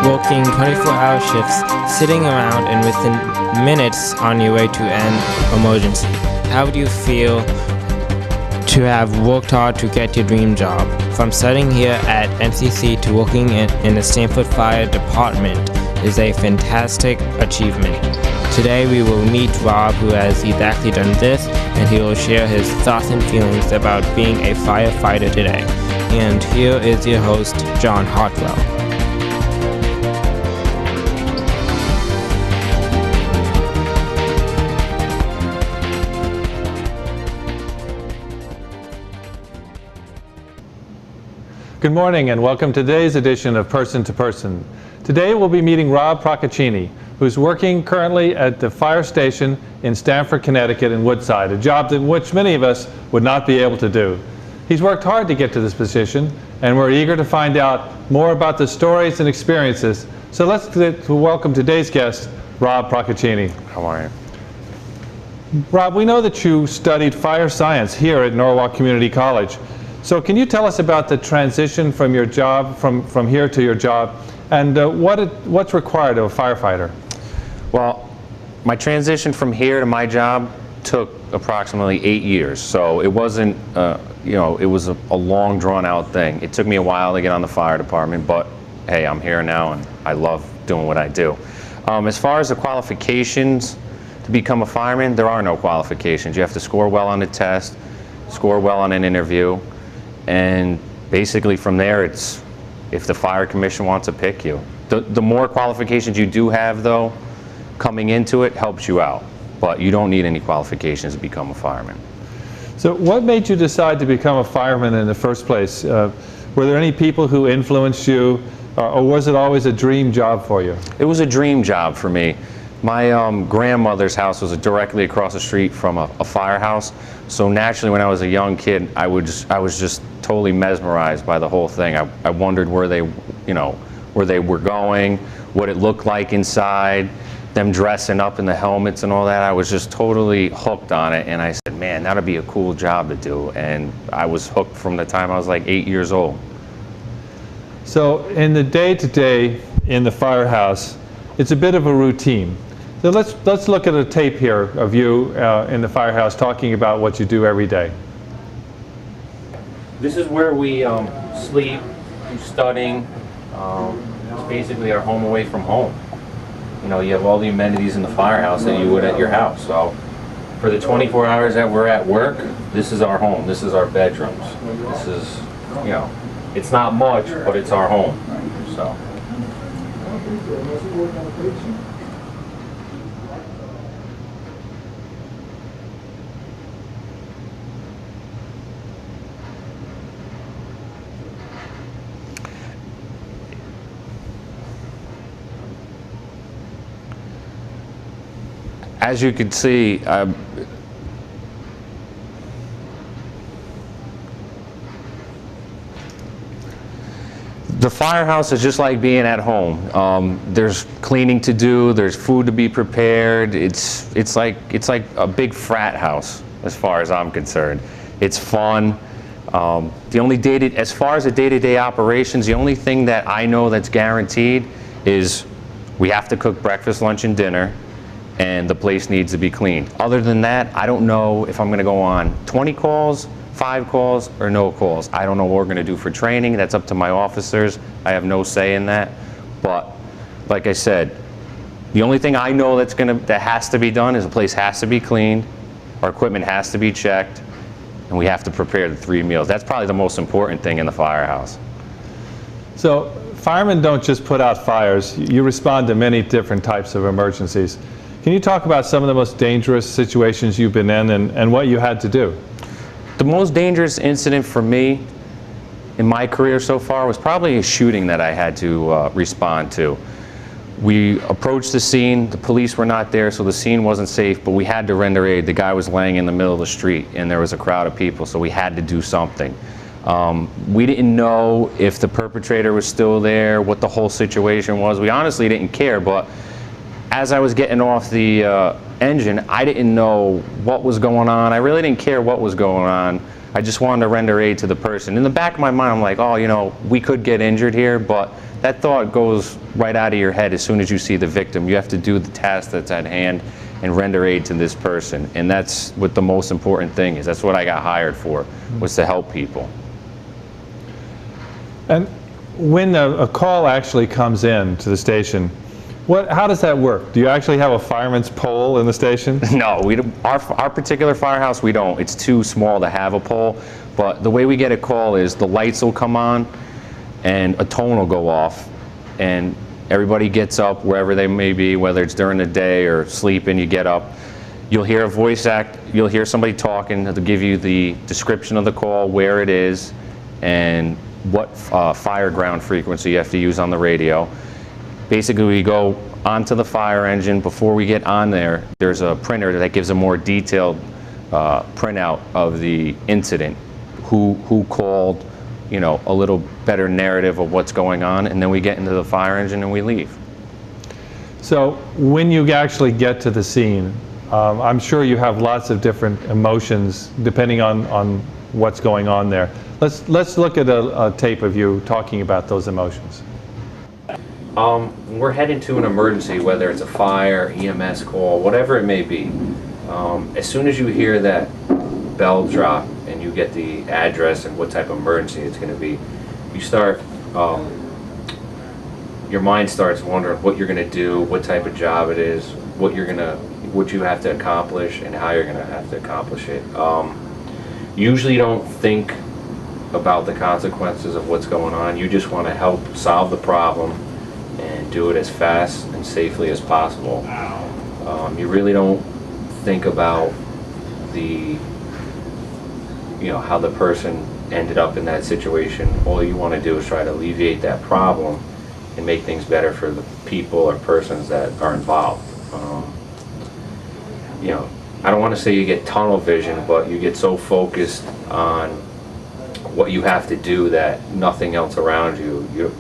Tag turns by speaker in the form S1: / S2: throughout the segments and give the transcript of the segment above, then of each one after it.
S1: Working 24-hour shifts, sitting around and within minutes on your way to an emergency. How would you feel to have worked hard to get your dream job? From studying here at MCC to working in the Stanford Fire Department is a fantastic achievement. Today we will meet Rob, who has exactly done this, and he will share his thoughts and feelings about being a firefighter today. And here is your host, John Hartwell.
S2: Good morning and welcome to today's edition of Person to Person. Today we'll be meeting Rob Procaccini, who's working currently at the fire station in Stamford, Connecticut in Woodside, a job in which many of us would not be able to do. He's worked hard to get to this position, and we're eager to find out more about the stories and experiences. So let's welcome today's guest, Rob Procaccini.
S3: How are you?
S2: Rob, we know that you studied fire science here at Norwalk Community College. So can you tell us about the transition from your job, from here to your job, and what's required of a firefighter?
S3: Well, my transition from here to my job took approximately 8 years. So it wasn't, it was a long, drawn-out thing. It took me a while to get on the fire department, but hey, I'm here now, and I love doing what I do. As far as the qualifications to become a fireman, there are no qualifications. You have to score well on the test, score well on an interview, and basically from there, it's if the fire commission wants to pick you. The more qualifications you do have, though, coming into it helps you out, but you don't need any qualifications to become a fireman.
S2: So what made you decide to become a fireman in the first place? Were there any people who influenced you, or was it always a dream job for you?
S3: It was a dream job for me. My grandmother's house was directly across the street from a firehouse, so naturally when I was a young kid, I was just totally mesmerized by the whole thing. I wondered where they were going, what it looked like inside, them dressing up in the helmets and all that. I was just totally hooked on it, and I said, man, that'd be a cool job to do. And I was hooked from the time I was like 8 years old.
S2: So in the day-to-day in the firehouse, it's a bit of a routine. So let's look at a tape here of you in the firehouse talking about what you do every day.
S3: This is where we sleep, do studying. It's basically our home away from home. You know, you have all the amenities in the firehouse that you would at your house. So for the 24 hours that we're at work, this is our home. This is our bedrooms. This is, it's not much, but it's our home. So. As you can see, the firehouse is just like being at home. There's cleaning to do, there's food to be prepared. It's like a big frat house as far as I'm concerned. It's fun. As far as the day-to-day operations, the only thing that I know that's guaranteed is we have to cook breakfast, lunch, and dinner, and the place needs to be cleaned. Other than that, I don't know if I'm gonna go on 20 calls, 5 calls, or no calls. I don't know what we're gonna do for training. That's up to my officers. I have no say in that. But like I said, the only thing I know that has to be done is the place has to be cleaned, our equipment has to be checked, and we have to prepare the 3 meals. That's probably the most important thing in the firehouse.
S2: So firemen don't just put out fires. You respond to many different types of emergencies. Can you talk about some of the most dangerous situations you've been in and what you had to do?
S3: The most dangerous incident for me in my career so far was probably a shooting that I had to respond to. We approached the scene, the police were not there, so the scene wasn't safe, but we had to render aid. The guy was laying in the middle of the street and there was a crowd of people, so we had to do something. We didn't know if the perpetrator was still there, what the whole situation was. We honestly didn't care, but as I was getting off the engine, I didn't know what was going on. I really didn't care what was going on. I just wanted to render aid to the person. In the back of my mind, I'm like, oh, you know, we could get injured here, but that thought goes right out of your head as soon as you see the victim. You have to do the task that's at hand and render aid to this person. And that's what the most important thing is. That's what I got hired for, was to help people.
S2: And when a call actually comes in to the station, how does that work? Do you actually have a fireman's pole in the station?
S3: No, our particular firehouse, we don't. It's too small to have a pole. But the way we get a call is the lights will come on and a tone will go off, and everybody gets up wherever they may be, whether it's during the day or sleeping. You get up, you'll hear a voice act, you'll hear somebody talking to give you the description of the call, where it is, and what fire ground frequency you have to use on the radio. Basically, we go onto the fire engine. Before we get on there, there's a printer that gives a more detailed printout of the incident, who called, you know, a little better narrative of what's going on, and then we get into the fire engine and we leave.
S2: So when you actually get to the scene, I'm sure you have lots of different emotions depending on what's going on there. Let's look at a tape of you talking about those emotions.
S3: We're heading to an emergency, whether it's a fire, EMS call, whatever it may be. As soon as you hear that bell drop and you get the address and what type of emergency it's going to be, you start, your mind starts wondering what you're going to do, what type of job it is, what you have to accomplish, and how you're going to have to accomplish it. Usually you don't think about the consequences of what's going on. You just want to help solve the problem and do it as fast and safely as possible. You really don't think about how the person ended up in that situation. All you want to do is try to alleviate that problem and make things better for the people or persons that are involved. I don't want to say you get tunnel vision, but you get so focused on what you have to do that nothing else around you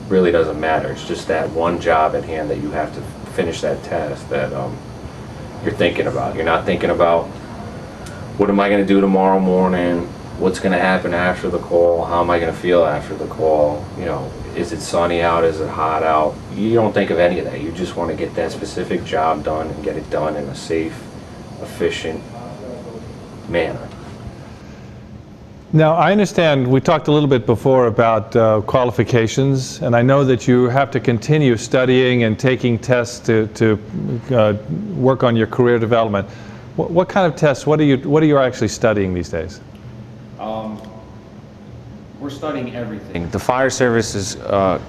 S3: really doesn't matter. It's just that one job at hand that you have to finish that task that you're thinking about. You're not thinking about, what am I going to do tomorrow morning? What's going to happen after the call? How am I going to feel after the call? Is it sunny out? Is it hot out? You don't think of any of that. You just want to get that specific job done and get it done in a safe, efficient manner.
S2: Now, I understand we talked a little bit before about qualifications, and I know that you have to continue studying and taking tests to work on your career development. What kind of tests? What are you actually studying these days?
S3: We're studying everything. The fire service is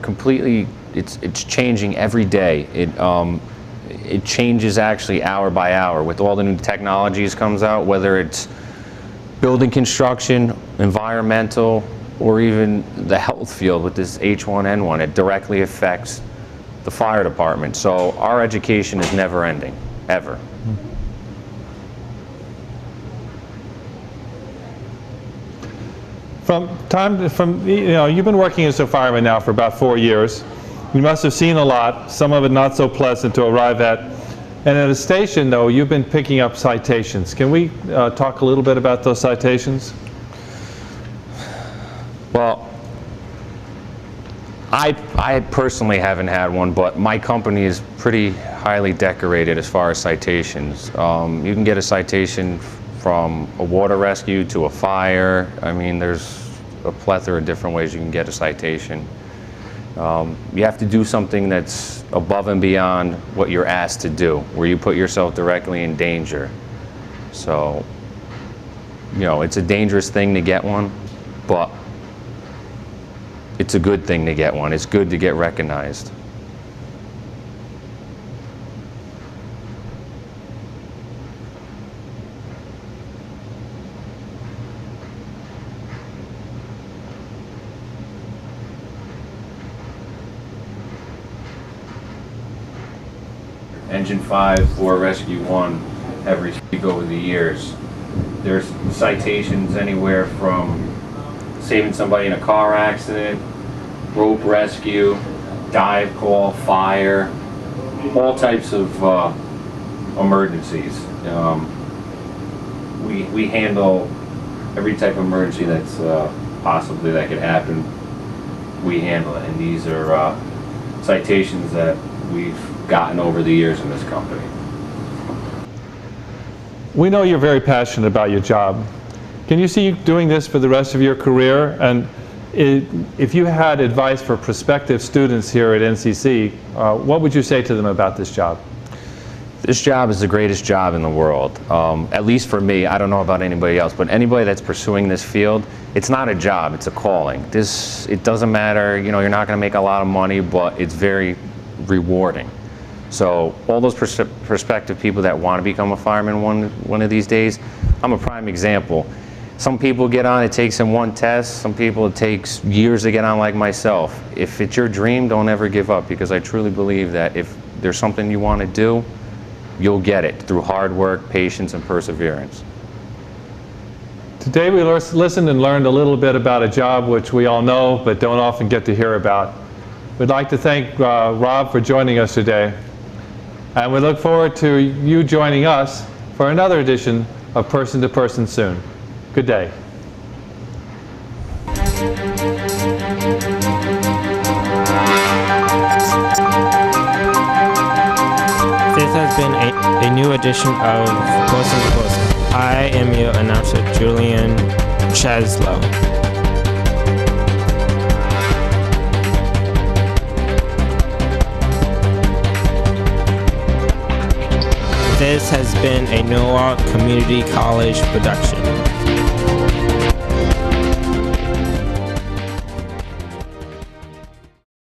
S3: completely. It's changing every day. It changes actually hour by hour with all the new technologies comes out, whether it's building construction, environmental, or even the health field with this H1N1. It directly affects the fire department. So our education is never ending, ever.
S2: You've been working as a fireman now for about 4 years. You must have seen a lot, some of it not so pleasant to arrive at. And at a station, though, you've been picking up citations. Can we talk a little bit about those citations?
S3: Well, I personally haven't had one, but my company is pretty highly decorated as far as citations. You can get a citation from a water rescue to a fire. I mean, there's a plethora of different ways you can get a citation. You have to do something that's above and beyond what you're asked to do, where you put yourself directly in danger. So, it's a dangerous thing to get one, but it's a good thing to get one. It's good to get recognized. Engine 5 or Rescue 1 have received over the years. There's citations anywhere from saving somebody in a car accident, rope rescue, dive call, fire, all types of emergencies. We handle every type of emergency that's possibly that could happen, we handle it. And these are citations that we've gotten over the years in this company.
S2: We know you're very passionate about your job. Can you see you doing this for the rest of your career? And if you had advice for prospective students here at NCC, what would you say to them about this job?
S3: This job is the greatest job in the world, at least for me. I don't know about anybody else, but anybody that's pursuing this field, it's not a job, it's a calling. It doesn't matter, you know, you're not going to make a lot of money, but it's very rewarding. So all those prospective people that want to become a fireman one of these days, I'm a prime example. Some people get on, it takes them one test. Some people it takes years to get on, like myself. If it's your dream, don't ever give up, because I truly believe that if there's something you want to do, you'll get it through hard work, patience, and perseverance.
S2: Today we listened and learned a little bit about a job which we all know but don't often get to hear about. We'd like to thank Rob for joining us today. And we look forward to you joining us for another edition of Person to Person soon. Good day.
S1: This has been a new edition of Person to Person. I am your announcer, Julian Cheslow. This has been a Norwalk Community College production.